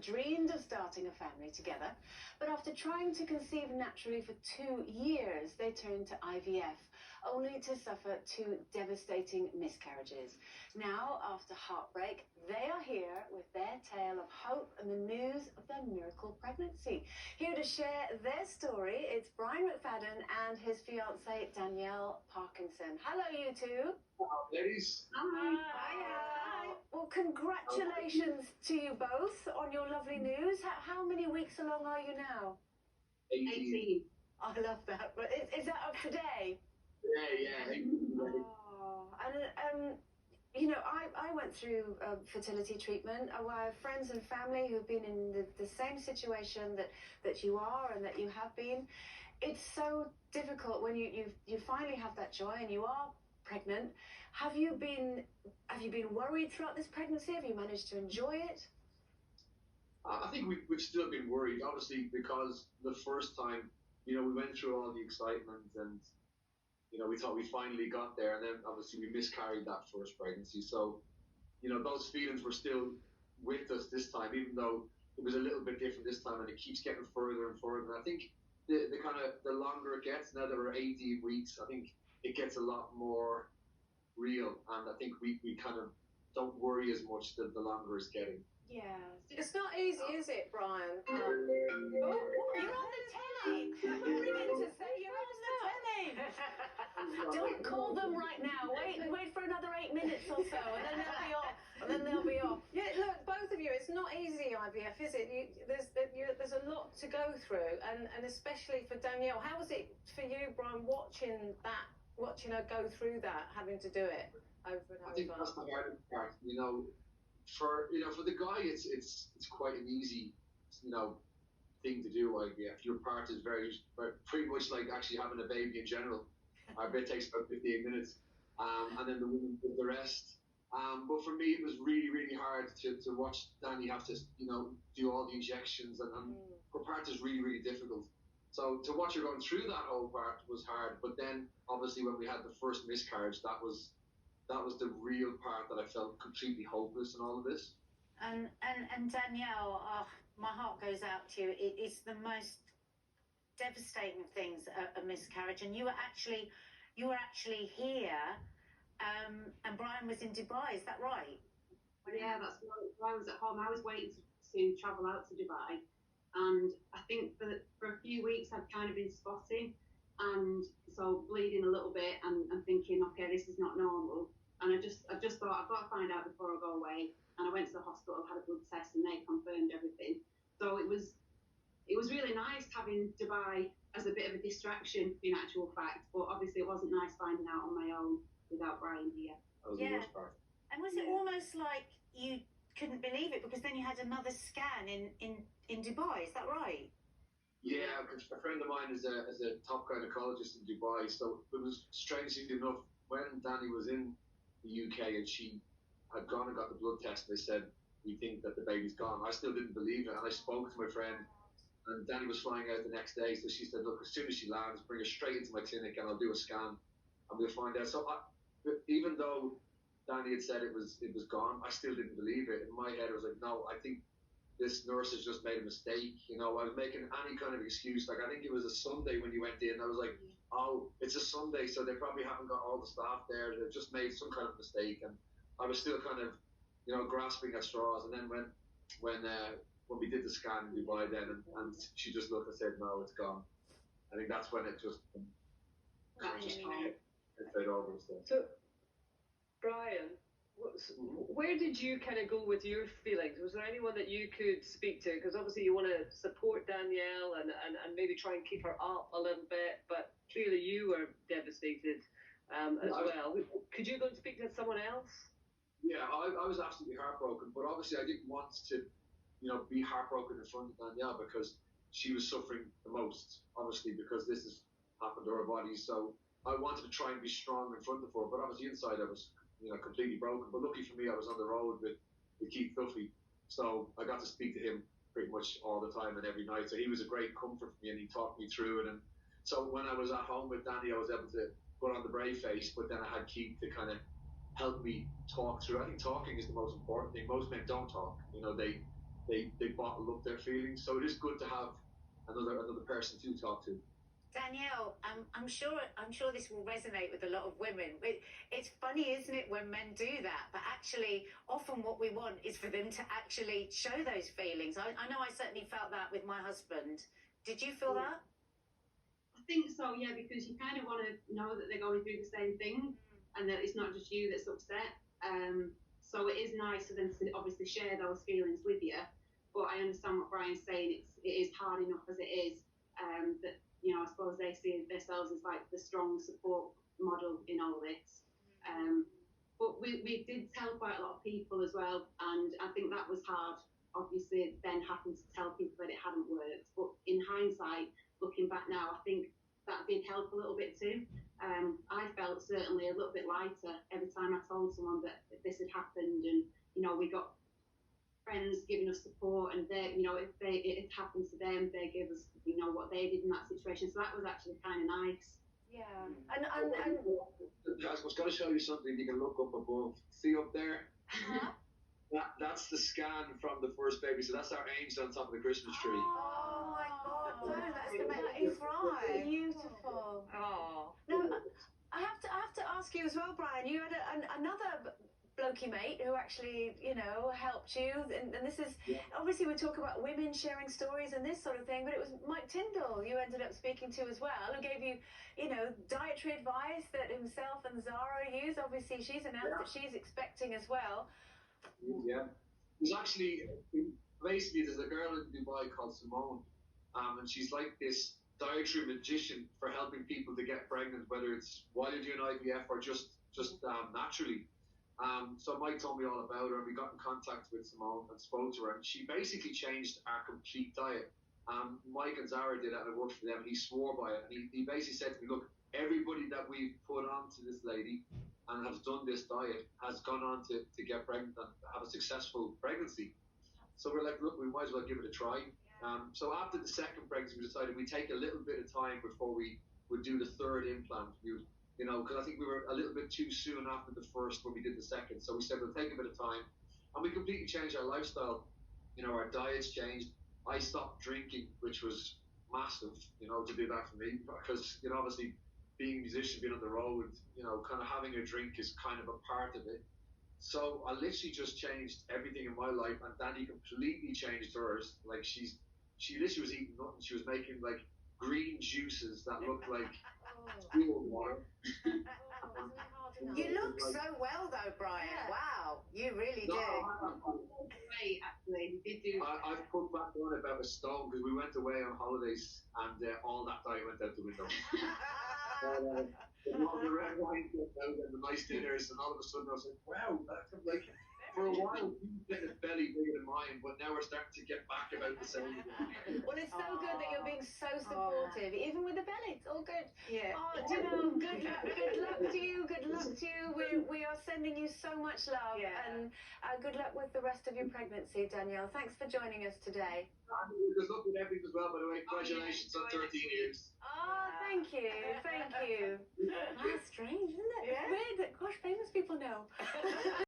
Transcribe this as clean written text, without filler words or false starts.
dreamed of starting a family together, but after trying to conceive naturally for 2 years, they turned to IVF, only to suffer 2 devastating miscarriages. Now, after heartbreak, they are here with their tale of hope and the news of their miracle pregnancy. Here to share their story, it's Brian McFadden and his fiancée, Danielle Parkinson. Hello, you two. Hello, ladies. Hi. Hi. Well, congratulations to you both on your lovely news. How many weeks along are you now? 18. I love that. But is that up today? Yeah. Oh, and you know, I went through fertility treatment. I have friends and family who've been in the same situation that you are and that you have been. It's so difficult when you finally have that joy and you are pregnant. Have you been worried throughout this pregnancy? Have you managed to enjoy it? I think we've still been worried, obviously, because the first time, we went through all the excitement and, we thought we finally got there. And then obviously we miscarried that first pregnancy. So, those feelings were still with us this time, even though it was a little bit different this time, and it keeps getting further and further. And I think the longer it gets, now that we're 18 weeks, I think it gets a lot more real, and I think we kind of don't worry as much the longer it's getting. Yeah. It's not easy, is it, Brian? Oh, you're on the telly. Bring it to say you're on the telly. Don't call them right now. Wait for another 8 minutes or so, and then they'll be off. Yeah, look, both of you, it's not easy, IVF, is it? There's a lot to go through, and especially for Danielle. How was it for you, Brian, watching her go through that, having to do it over and over? I think that's the hardest part. For the guy, it's quite an easy, thing to do. IVF. Your part is pretty much like actually having a baby in general. Our bit takes about 15 minutes, and then the woman did the rest. But for me, it was really, really hard to watch Dani have to, do all the injections, and her part is really, really difficult. So to watch her going through that whole part was hard. But then, obviously, when we had the first miscarriage, that was the real part that I felt completely hopeless in all of this. And Danielle, my heart goes out to you. It's the most devastating things, a miscarriage, and you were actually here, and Brian was in Dubai. Is that right? Yeah, that's right. I was at home. I was waiting to travel out to Dubai, and I think for a few weeks I'd kind of been spotting, and so bleeding a little bit, and thinking, okay, this is not normal. And I just thought, I've got to find out before I go away. And I went to the hospital, had a blood test, and they confirmed everything. So it was really nice having Dubai as a bit of a distraction, in actual fact. But obviously, it wasn't nice finding out on my own without Brian here. That was the worst part. And was it almost like you couldn't believe it, because then you had another scan in Dubai? Is that right? Yeah, because a friend of mine is a top gynecologist in Dubai. So it was, strangely enough, when Dani was in the UK and she had gone and got the blood test, they said, we think that the baby's gone. I still didn't believe it, and I spoke to my friend, and Dani was flying out the next day, so she said, look, as soon as she lands, bring her straight into my clinic and I'll do a scan and we'll find out. So even though Dani had said it was gone, I still didn't believe it. In my head, I was like, no, I think this nurse has just made a mistake. I was making any kind of excuse. Like, I think it was a Sunday when you went in. I was like, oh, it's a Sunday, so they probably haven't got all the staff there. They've just made some kind of mistake. And I was still kind of, grasping at straws. And then when we did the scan in Dubai, then and she just looked and said, no, it's gone. I think that's when it just fed over and stuff. So, Brian, where did you kind of go with your feelings? Was there anyone that you could speak to? Because obviously you want to support Danielle and maybe try and keep her up a little bit, but clearly you were devastated as well. Could you go and speak to someone else? Yeah, I was absolutely heartbroken, but obviously I didn't want to, be heartbroken in front of Danielle, because she was suffering the most, obviously, because this has happened to her body. So I wanted to try and be strong in front of her, but obviously inside I was, completely broken. But lucky for me, I was on the road with Keith Duffy, so I got to speak to him pretty much all the time and every night. So he was a great comfort for me, and he talked me through it. And so when I was at home with Dani, I was able to put on the brave face, but then I had Keith to kind of help me talk through. I think talking is the most important thing. Most men don't talk. they bottle up their feelings. So it is good to have another person to talk to. Danielle, I'm sure this will resonate with a lot of women. It's funny, isn't it, when men do that? But actually, often what we want is for them to actually show those feelings. I know I certainly felt that with my husband. Did you feel that? I think so, yeah, because you kind of want to know that they're going through the same thing and that it's not just you that's upset. So it is nice for them to obviously share those feelings with you. But I understand what Brian's saying. It is hard enough as it is. That, you know, I suppose they see themselves as like the strong support model in all this. But we did tell quite a lot of people as well, and I think that was hard. Obviously, then having to tell people that it hadn't worked. But in hindsight, looking back now, I think that did help a little bit too. I felt certainly a little bit lighter every time I told someone that this had happened, and you know, we got friends giving us support, and they, you know, if it happened to them, they gave us, you know, what they did in that situation. So that was actually kind of nice. Yeah, and I was going to show you something you can look up above. See up there? That's the scan from the first baby. So that's our angel on top of the Christmas tree. Oh my God, no, that's to make me cry. Beautiful. Oh. No, I have to ask you as well, Brian. You had another blokey mate who actually, you know, helped you, and this is obviously we talk about women sharing stories and this sort of thing, but it was Mike Tyndall you ended up speaking to as well, who gave you, you know, dietary advice that himself and Zara use. Obviously, she's announced that she's expecting as well. Yeah, there's actually basically there's a girl in Dubai called Simone, and she's like this dietary magician for helping people to get pregnant, whether it's while you're doing IVF or just naturally. So Mike told me all about her, and we got in contact with Simone and spoke to her, and she basically changed our complete diet. Mike and Zara did it, and it worked for them. He swore by it, and he basically said to me, look, everybody that we've put on to this lady and has done this diet has gone on to get pregnant and have a successful pregnancy. So we're like, look, we might as well give it a try. So after the second pregnancy, we decided we'd take a little bit of time before we would do the third implant. You know, because I think we were a little bit too soon after the first when we did the second. So we said we'll take a bit of time, and we completely changed our lifestyle. You know, our diets changed. I stopped drinking, which was massive, you know, to do that for me, because, you know, obviously being a musician, being on the road, you know, kind of having a drink is kind of a part of it. So I literally just changed everything in my life, and Dani completely changed hers. Like she literally was eating nothing. She was making like green juices that looked like pure water. You look so well though, Brian. Yeah. Wow, you really do. Great, actually. You did do. I've put back on about a stone because we went away on holidays, and all that diet went out the window. The red wine went out and the nice dinners, and all of a sudden I was like, wow, like for a while we get a belly bigger than mine, but now we're starting to get back about the same. Well, it's so good that you're being so supportive, even with the belly. It's all good. Yeah. Oh, Danielle, good luck to you. Good luck to you. We are sending you so much love, and good luck with the rest of your pregnancy, Danielle. Thanks for joining us today. Good luck with everything as well, by the way. Congratulations on 13 years. Oh, thank you. Thank you. That's strange, isn't it? Yeah. It's weird that, gosh, famous people know.